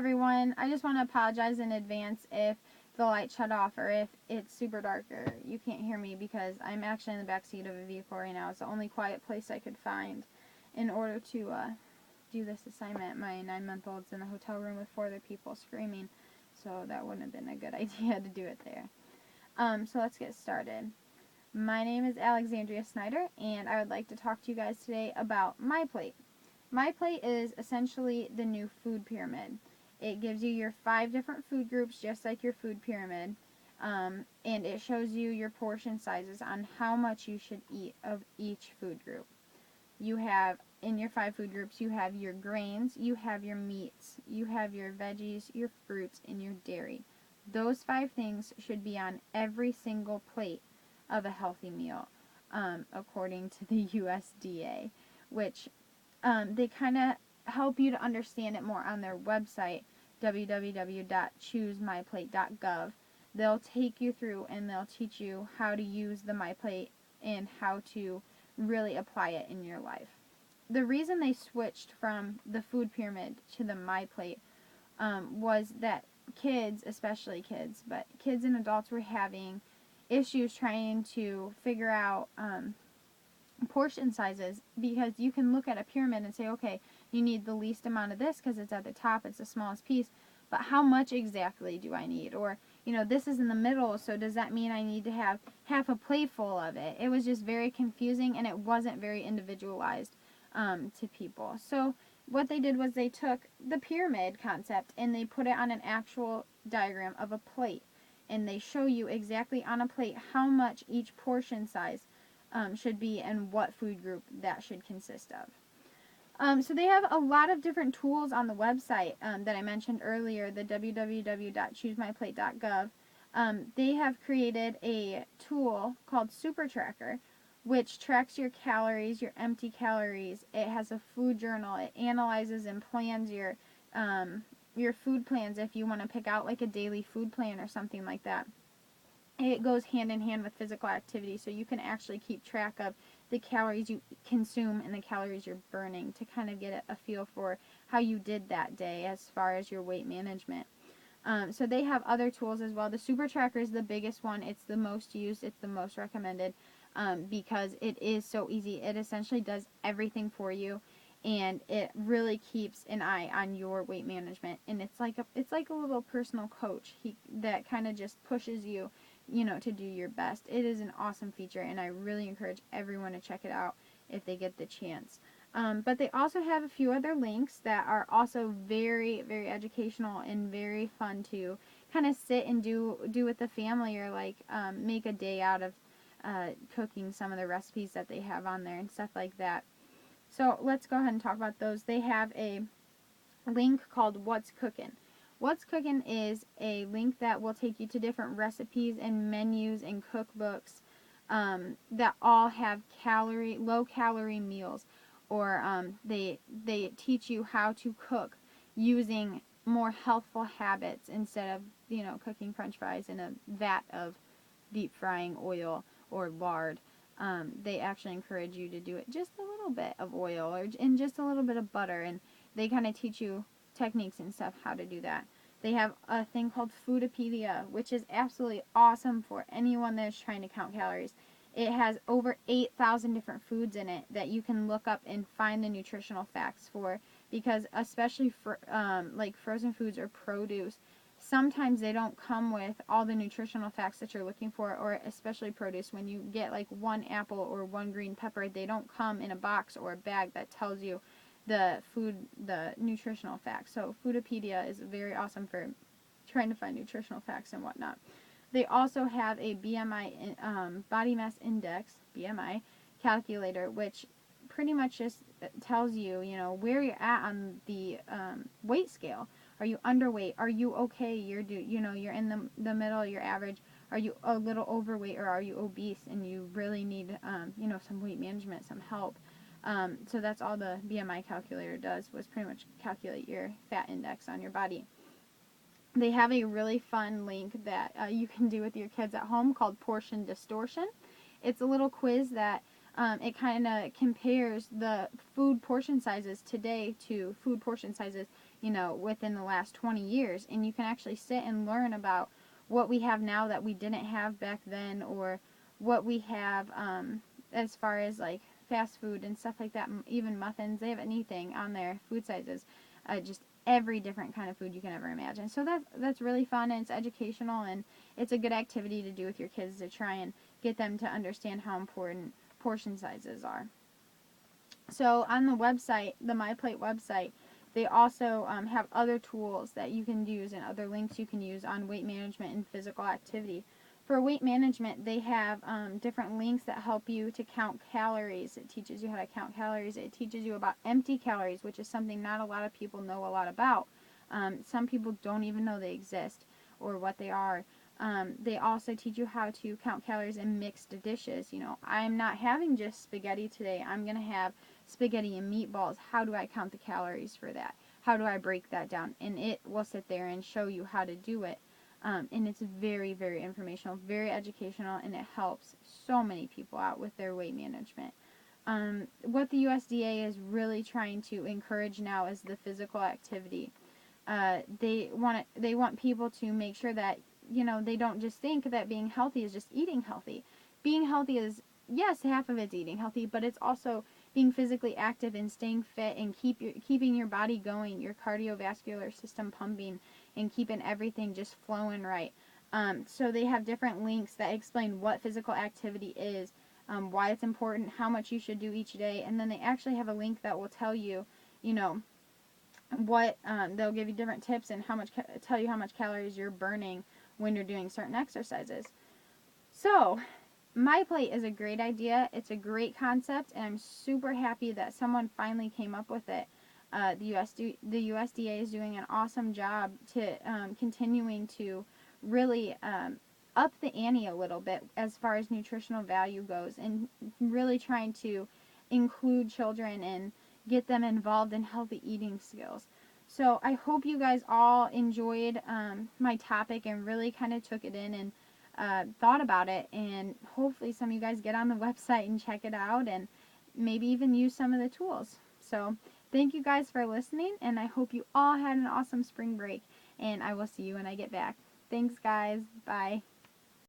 everyone. I just want to apologize in advance if the light shut off or if it's super dark or you can't hear me because I'm actually in the back seat of a vehicle right now. It's the only quiet place I could find in order to do this assignment. My 9-month-old's in the hotel room with 4 other people screaming, so that wouldn't have been a good idea to do it there. So let's get started. My name is Alexandria Snyder, and I would like to talk to you guys today about MyPlate. MyPlate is essentially the new food pyramid. It gives you your 5 different food groups just like your food pyramid, and it shows you your portion sizes on how much you should eat of each food group. You have, in your 5 food groups, you have your grains, you have your meats, you have your veggies, your fruits, and your dairy. Those 5 things should be on every single plate of a healthy meal, according to the USDA, which they kind of help you to understand it more on their website, www.choosemyplate.gov. They'll take you through and they'll teach you how to use the MyPlate and how to really apply it in your life. The reason they switched from the food pyramid to the MyPlate was that kids, especially kids, but kids and adults were having issues trying to figure out portion sizes, because you can look at a pyramid and say, okay, you need the least amount of this because it's at the top, it's the smallest piece, but how much exactly do I need? Or, this is in the middle, so does that mean I need to have half a plate full of it? It was just very confusing, and it wasn't very individualized to people. So what they did was they took the pyramid concept and they put it on an actual diagram of a plate, and they show you exactly on a plate how much each portion size should be and what food group that should consist of. So they have a lot of different tools on the website that I mentioned earlier, the www.choosemyplate.gov. They have created a tool called Super Tracker, which tracks your calories, your empty calories. It has a food journal. It analyzes and plans your food plans if you want to pick out like a daily food plan or something like that. It goes hand in hand with physical activity, so you can actually keep track of the calories you consume and the calories you're burning to kind of get a feel for how you did that day as far as your weight management. So they have other tools as well. The Super Tracker is the biggest one. It's the most used. It's the most recommended because it is so easy. It essentially does everything for you, and it really keeps an eye on your weight management. And it's like a little personal coach that kind of just pushes you, to do your best. It is an awesome feature, and I really encourage everyone to check it out if they get the chance. But they also have a few other links that are also very, very educational and very fun to kind of sit and do with the family, or like make a day out of cooking some of the recipes that they have on there and stuff like that. So let's go ahead and talk about those. They have a link called What's Cookin'. What's Cookin' is a link that will take you to different recipes and menus and cookbooks that all have low calorie meals, or they teach you how to cook using more healthful habits instead of cooking French fries in a vat of deep frying oil or lard. They actually encourage you to do it just a little bit of oil and just a little bit of butter, and they kind of teach you techniques and stuff how to do that. They have a thing called Foodipedia, which is absolutely awesome for anyone that's trying to count calories. It has over 8,000 different foods in it that you can look up and find the nutritional facts for, because especially for like frozen foods or produce, sometimes they don't come with all the nutritional facts that you're looking for, or especially produce. When you get like one apple or one green pepper, they don't come in a box or a bag that tells you the nutritional facts. So Foodipedia is very awesome for trying to find nutritional facts and whatnot. They also have a BMI, body mass index, BMI calculator, which pretty much just tells you, where you're at on the weight scale. Are you underweight? Are you okay? You're in the middle, you're average. Are you a little overweight, or are you obese and you really need some weight management, some help? So that's all the BMI calculator does, was pretty much calculate your fat index on your body. They have a really fun link that you can do with your kids at home called Portion Distortion. It's a little quiz that it kind of compares the food portion sizes today to food portion sizes within the last 20 years. And you can actually sit and learn about what we have now that we didn't have back then, or what we have as far as like fast food and stuff like that, even muffins. They have anything on their food sizes, just every different kind of food you can ever imagine. So that's really fun, and it's educational, and it's a good activity to do with your kids to try and get them to understand how important portion sizes are. So on the website, the MyPlate website, they also have other tools that you can use and other links you can use on weight management and physical activity. For weight management, they have different links that help you to count calories. It teaches you how to count calories. It teaches you about empty calories, which is something not a lot of people know a lot about. Some people don't even know they exist or what they are. They also teach you how to count calories in mixed dishes. I'm not having just spaghetti today. I'm going to have spaghetti and meatballs. How do I count the calories for that? How do I break that down? And it will sit there and show you how to do it. And it's very, very informational, very educational, and it helps so many people out with their weight management. What the USDA is really trying to encourage now is the physical activity. They want people to make sure that they don't just think that being healthy is just eating healthy. Being healthy is, yes, half of it's eating healthy, but it's also being physically active and staying fit and keeping your body going, your cardiovascular system pumping, and keeping everything just flowing right. So they have different links that explain what physical activity is, why it's important, how much you should do each day, and then they actually have a link that will tell you, what they'll give you different tips and tell you how much calories you're burning when you're doing certain exercises. So, MyPlate is a great idea. It's a great concept, and I'm super happy that someone finally came up with it. The USDA is doing an awesome job to continuing to really up the ante a little bit as far as nutritional value goes, and really trying to include children and get them involved in healthy eating skills. So I hope you guys all enjoyed my topic and really kind of took it in and thought about it, and hopefully some of you guys get on the website and check it out and maybe even use some of the tools. So thank you guys for listening, and I hope you all had an awesome spring break, and I will see you when I get back. Thanks guys. Bye.